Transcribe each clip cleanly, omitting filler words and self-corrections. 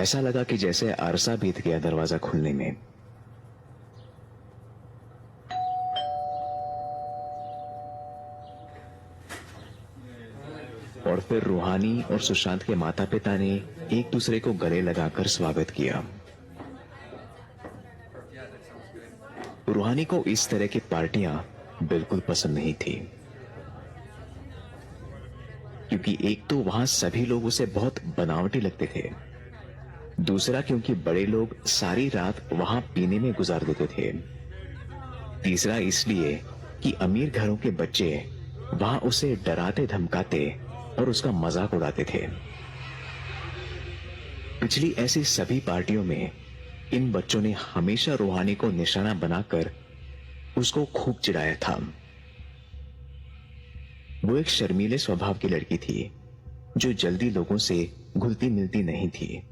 ऐसा लगा कि जैसे अरसा बीत गया दरवाजा खुलने में। और फिर रूहानी और सुशांत के माता पिता ने एक दूसरे को गले लगाकर स्वागत किया। रूहानी को इस तरह की पार्टियां बिल्कुल पसंद नहीं थी, क्योंकि एक तो वहां सभी लोग उसे बहुत बनावटी लगते थे, दूसरा क्योंकि बड़े लोग सारी रात वहां पीने में गुजार देते थे, तीसरा इसलिए कि अमीर घरों के बच्चे वहां उसे डराते धमकाते और उसका मजाक उड़ाते थे। पिछली ऐसी सभी पार्टियों में इन बच्चों ने हमेशा रूहानी को निशाना बनाकर उसको खूब चिढ़ाया था। वो एक शर्मीले स्वभाव की लड़की थी जो जल्दी लोगों से घुलती मिलती नहीं थी।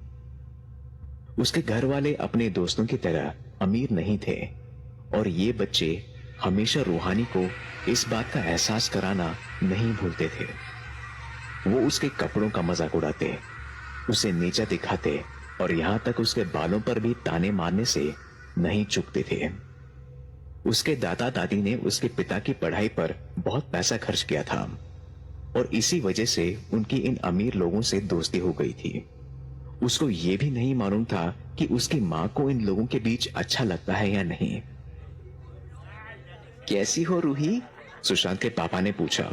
उसके घर वाले अपने दोस्तों की तरह अमीर नहीं थे और ये बच्चे हमेशा रूहानी को इस बात का एहसास कराना नहीं भूलते थे। वो उसके कपड़ों का मजाक उड़ाते, उसे नीचा दिखाते और यहां तक उसके बालों पर भी ताने मारने से नहीं चूकते थे। उसके दादा दादी ने उसके पिता की पढ़ाई पर बहुत पैसा खर्च किया था और इसी वजह से उनकी इन अमीर लोगों से दोस्ती हो गई थी। उसको ये भी नहीं मालूम था कि उसकी मां को इन लोगों के बीच अच्छा लगता है या नहीं। कैसी हो रूही? सुशांत के पापा ने पूछा।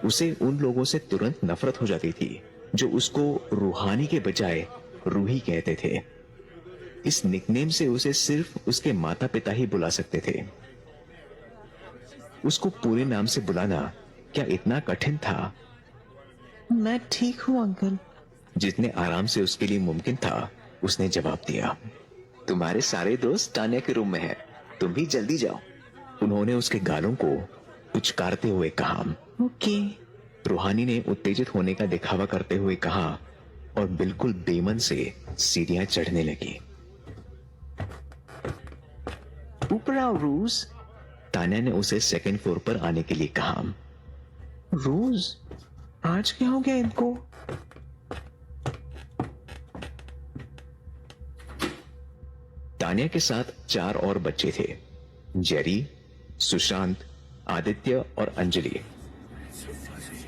उसे उन लोगों से तुरंत नफरत हो जाती थी जो उसको रूहानी के बजाय रूही कहते थे। इस निकनेम से उसे सिर्फ उसके माता पिता ही बुला सकते थे। उसको पूरे नाम से बुलाना क्या इतना कठिन था? मैं ठीक हूँ अंकल। जितने आराम से उसके लिए मुमकिन था उसने जवाब दिया। तुम्हारे सारे दोस्त तान्या के रूम में हैं, तुम भी जल्दी जाओ। उन्होंने उसके गालों को पुचकारते हुए कहा। ओके। रूहानी ने उत्तेजित होने का दिखावा करते हुए कहा और बिल्कुल बेमन से सीढ़ियां चढ़ने लगी। ऊपर आओ रूज। तान्या ने उसे सेकंड फ्लोर पर आने के लिए कहा। रूज, आज क्या हो गया इनको? तान्या के साथ 4 और बच्चे थे, जेरी, सुशांत, आदित्य और अंजलि।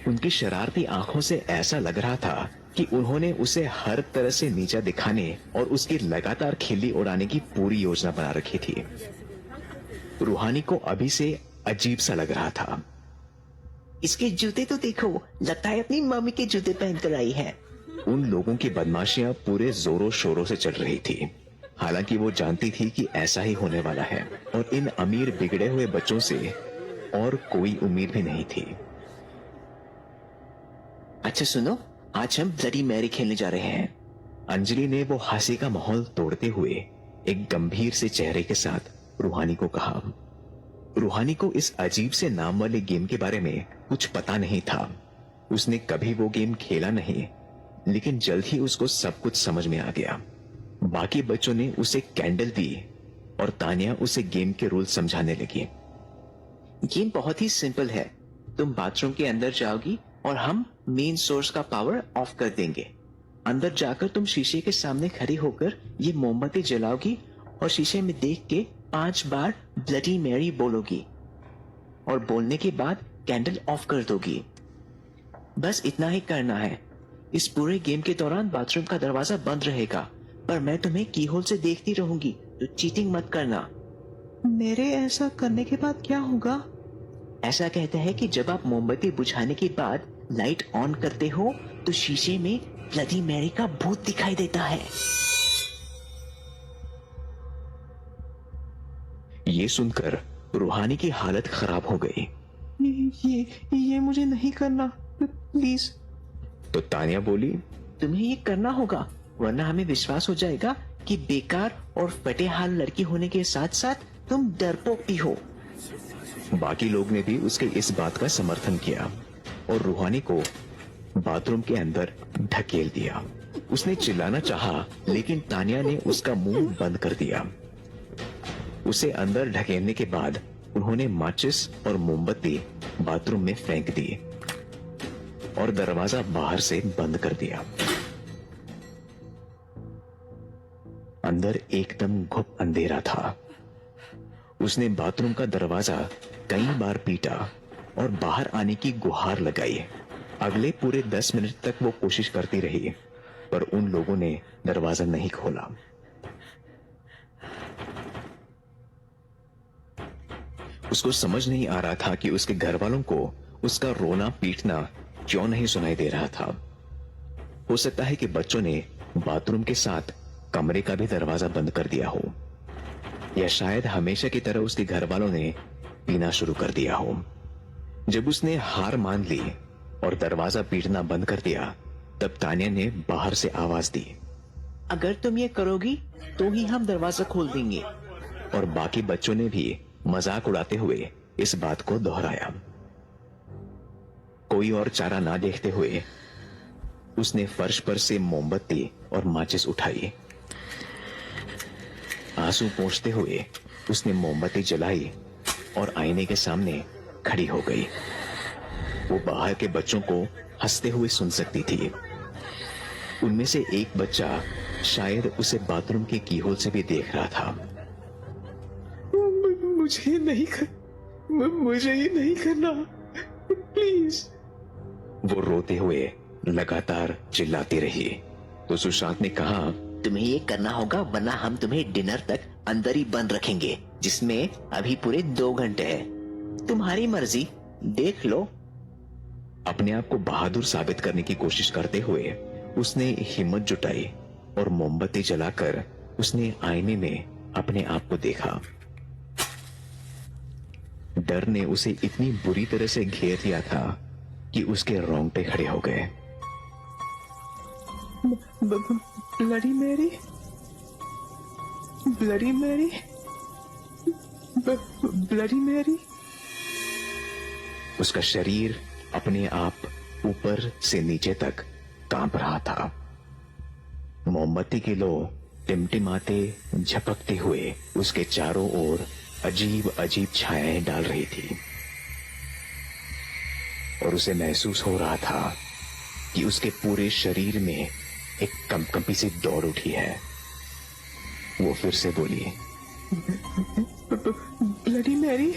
उनकी शरारती आंखों से ऐसा लग रहा था कि उन्होंने उसे हर तरह से नीचा दिखाने और उसकी लगातार खिल्ली उड़ाने की पूरी योजना बना रखी थी। रूहानी को अभी से अजीब सा लग रहा था। इसके जूते तो देखो, लगता है अपनी मम्मी के जूते पहनकर आई है। उन लोगों की बदमाशियां पूरे जोरों शोरों से चल रही थी। हालांकि वो जानती थी कि ऐसा ही होने वाला है और इन अमीर बिगड़े हुए बच्चों से और कोई उम्मीद भी नहीं थी। अच्छा सुनो, आज हम ब्लडी मैरी खेलने जा रहे हैं। अंजलि ने वो हंसी का माहौल तोड़ते हुए एक गंभीर से चेहरे के साथ रूहानी को कहा। रूहानी को इस अजीब से नाम वाले गेम के बारे में कुछ पता नहीं था। उसने कभी वो गेम खेला नहीं, लेकिन जल्द ही उसको सब कुछ समझ में आ गया। बाकी बच्चों ने उसे कैंडल दी और तान्या उसे गेम के रूल समझाने लगी। गेम बहुत ही सिंपल है। तुम बाथरूम के अंदर जाओगी और हम मेन सोर्स का पावर ऑफ कर देंगे। अंदर जाकर तुम शीशे के सामने खड़ी होकर ये मोमबत्ती जलाओगी और शीशे में देख के 5 बार ब्लडी मैरी बोलोगी और बोलने के बाद कैंडल ऑफ कर दोगी। बस इतना ही करना है। इस पूरे गेम के दौरान बाथरूम का दरवाजा बंद रहेगा, पर मैं तुम्हें कीहोल से देखती रहूंगी, तो चीटिंग मत करना। मेरे ऐसा करने के बाद क्या होगा? ऐसा कहते हैं कि जब आप मोमबत्ती बुझाने के बाद लाइट ऑन करते हो तो शीशे में ब्लडी मैरी का भूत दिखाई देता है। ये सुनकर रूहानी की हालत खराब हो गई। ये मुझे नहीं करना, प्लीज। तो तान्या बोली, तुम्हें ये करना होगा, वरना हमें विश्वास हो जाएगा कि बेकार और फटे हाल लड़की होने के साथ साथ तुम डरपोक भी हो। बाकी लोग ने भी उसके इस बात का समर्थन किया और रूहानी को बाथरूम के अंदर ढकेल दिया। उसने चिल्लाना चाहा, लेकिन तान्या ने उसका मुंह बंद कर दिया। उसे अंदर ढकेलने के बाद उन्होंने माचिस और मोमबत्ती बाथरूम में फेंक दी और दरवाजा बाहर से बंद कर दिया। अंदर एकदम घुप अंधेरा था। उसने बाथरूम का दरवाजा कई बार पीटा और बाहर आने की गुहार लगाई। अगले पूरे 10 मिनट तक वो कोशिश करती रही, पर उन लोगों ने दरवाजा नहीं खोला। उसको समझ नहीं आ रहा था कि उसके घर वालों को उसका रोना पीटना क्यों नहीं सुनाई दे रहा था। हो सकता है कि बच्चों ने बाथरूम के साथ कमरे का भी दरवाजा बंद कर दिया हो, या शायद हमेशा की तरह उसके घर वालों ने पीना शुरू कर दिया हो। जब उसने हार मान ली और दरवाजा पीटना बंद कर दिया, तब तानिया ने बाहर से आवाज दी, अगर तुम ये करोगी तो ही हम दरवाजा खोल देंगे। और बाकी बच्चों ने भी मजाक उड़ाते हुए इस बात को दोहराया। कोई और चारा ना देखते हुए उसने फर्श पर से मोमबत्ती और माचिस उठाई। आंसू पोंछते हुए उसने मोमबत्ती जलाई और आईने के सामने खड़ी हो गई। वो बाहर के बच्चों को हंसते हुए सुन सकती थी। उनमें से एक बच्चा शायद उसे बाथरूम के कीहोल से भी देख रहा था। मुझे ये नहीं करना, प्लीज। वो रोते हुए लगातार चिल्लाती रही। तो सुशांत ने कहा, तुम्हें ये करना होगा, वरना हम तुम्हें डिनर तक अंदर ही बंद रखेंगे, जिसमें अभी पूरे 2 घंटे हैं। तुम्हारी मर्जी, देख लो। अपने आप को बहादुर साबित करने की कोशिश करते हुए उसने हिम्मत जुटाई और मोमबत्ती जलाकर उसने आईने में अपने आप को देखा। डर ने उसे इतनी बुरी तरह से घेर लिया था कि उसके रोंगटे खड़े हो गए। Bloody Mary, bloody Mary, bloody Mary. उसका शरीर अपने आप ऊपर से नीचे तक कांप रहा था। मोमबत्ती की लो टिमटिमाते झपकते हुए उसके चारों ओर अजीब अजीब छायाएं डाल रही थी, और उसे महसूस हो रहा था कि उसके पूरे शरीर में एक कंपकंपी सी दौड़ उठी है। वो फिर से बोली, ब्लडी मैरी,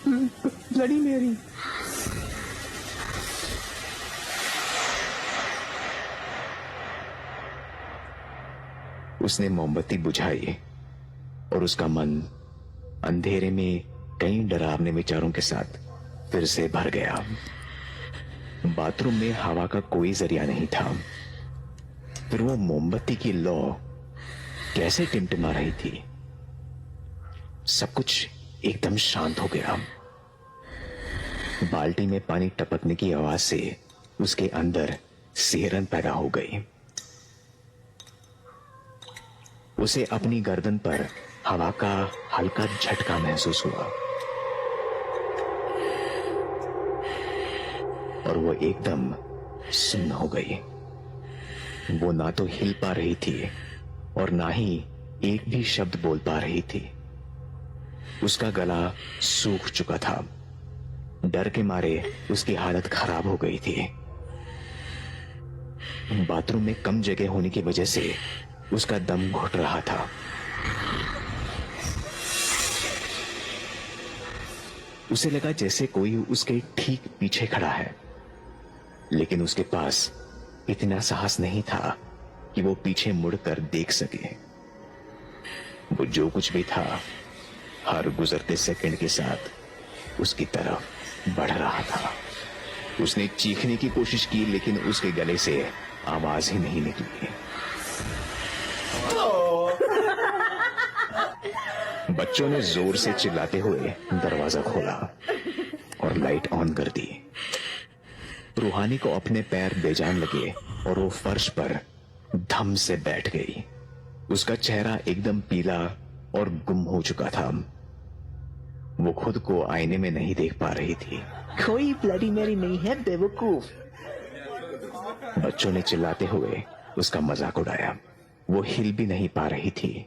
ब्लडी मैरी। उसने मोमबत्ती बुझाई और उसका मन अंधेरे में कई डरावने विचारों के साथ फिर से भर गया। बाथरूम में हवा का कोई जरिया नहीं था। फिर वो मोमबत्ती की लौ कैसे टिमटिमा रही थी। सब कुछ एकदम शांत हो गया। बाल्टी में पानी टपकने की आवाज से उसके अंदर सिहरन पैदा हो गई। उसे अपनी गर्दन पर हवा का हल्का झटका महसूस हुआ और वो एकदम सुन्न हो गई। वो ना तो हिल पा रही थी और ना ही एक भी शब्द बोल पा रही थी। उसका गला सूख चुका था। डर के मारे उसकी हालत खराब हो गई थी। बाथरूम में कम जगह होने की वजह से उसका दम घुट रहा था। उसे लगा जैसे कोई उसके ठीक पीछे खड़ा है, लेकिन उसके पास इतना साहस नहीं था कि वो पीछे मुड़कर देख सके। वो जो कुछ भी था, हर गुजरते सेकंड के साथ उसकी तरफ बढ़ रहा था। उसने चीखने की कोशिश की, लेकिन उसके गले से आवाज ही नहीं निकली। बच्चों ने जोर से चिल्लाते हुए दरवाजा खोला और लाइट ऑन कर दी। रूहानी को अपने पैर बेजान लगे और वो फर्श पर धम से बैठ गई। उसका चेहरा एकदम पीला और गुम हो चुका था। वो खुद को आईने में नहीं देख पा रही थी। कोई ब्लडी मैरी नहीं है, बेवकूफ। बच्चों ने चिल्लाते हुए उसका मजाक उड़ाया। वो हिल भी नहीं पा रही थी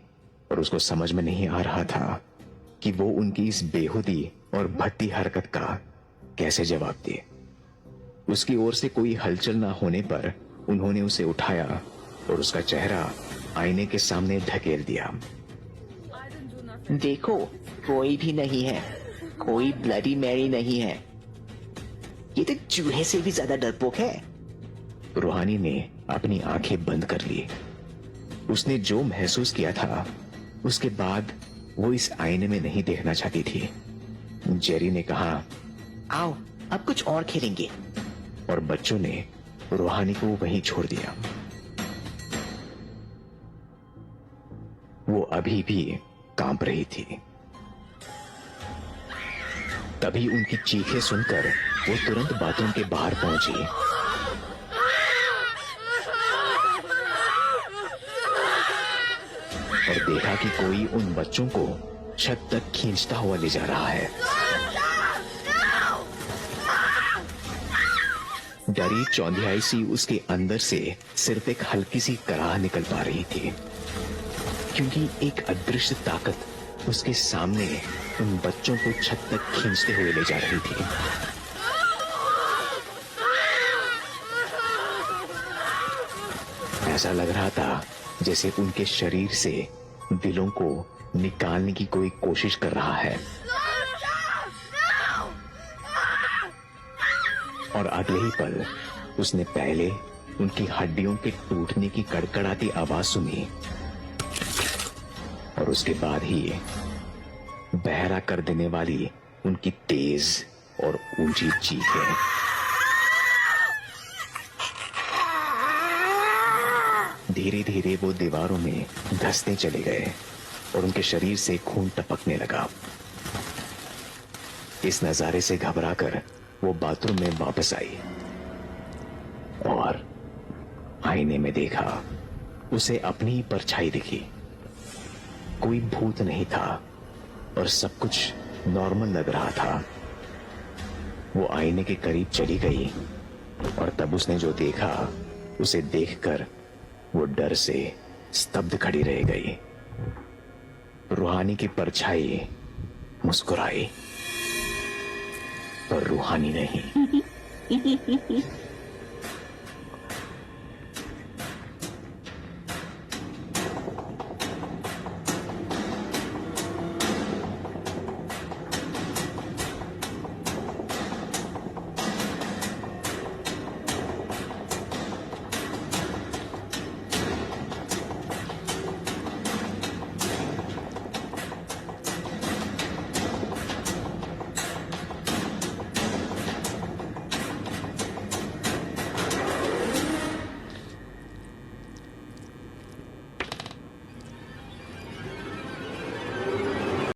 और उसको समझ में नहीं आ रहा था कि वो उनकी इस बेहुदी और भद्दी हरकत का कैसे जवाब दे। उसकी ओर से कोई हलचल ना होने पर उन्होंने उसे उठाया और उसका चेहरा आईने के सामने ढकेल दिया। देखो, कोई भी नहीं है, कोई ब्लडी मैरी नहीं है। ये तो चूहे से भी ज्यादा डरपोक है। रूहानी ने अपनी आंखें बंद कर ली। उसने जो महसूस किया था उसके बाद वो इस आईने में नहीं देखना चाहती थी। जेरी ने कहा, आओ अब कुछ और खेलेंगे। और बच्चों ने रूहानी को वहीं छोड़ दिया। वो अभी भी कांप रही थी। तभी उनकी चीखें सुनकर वो तुरंत बाथरूम के बाहर पहुंची। और देखा कि कोई उन बच्चों को छत तक खींचता हुआ ले जा रहा है। डरी चौंधियाई सी उसके अंदर से सिर्फ एक हल्की सी कराह निकल पा रही थी, क्योंकि एक अदृश्य ताकत उसके सामने उन बच्चों को छत तक खींचते हुए ले जा रही थी। ऐसा लग रहा था जैसे उनके शरीर से दिलों को निकालने की कोई कोशिश कर रहा है। और अगले ही पल उसने पहले उनकी हड्डियों के टूटने की कड़कड़ाती आवाज सुनी और उसके बाद ही बहरा कर देने वाली उनकी तेज और ऊंची चीखें। धीरे धीरे वो दीवारों में धंसते चले गए और उनके शरीर से खून टपकने लगा। इस नजारे से घबराकर वो बाथरूम में वापस आई और आईने में देखा, उसे अपनी ही परछाई दिखी। कोई भूत नहीं था और सब कुछ नॉर्मल लग रहा था। वो आईने के करीब चली गई और तब उसने जो देखा उसे देखकर वो डर से स्तब्ध खड़ी रह गई। रूहानी की परछाई मुस्कुराई, पर रूहानी नहीं।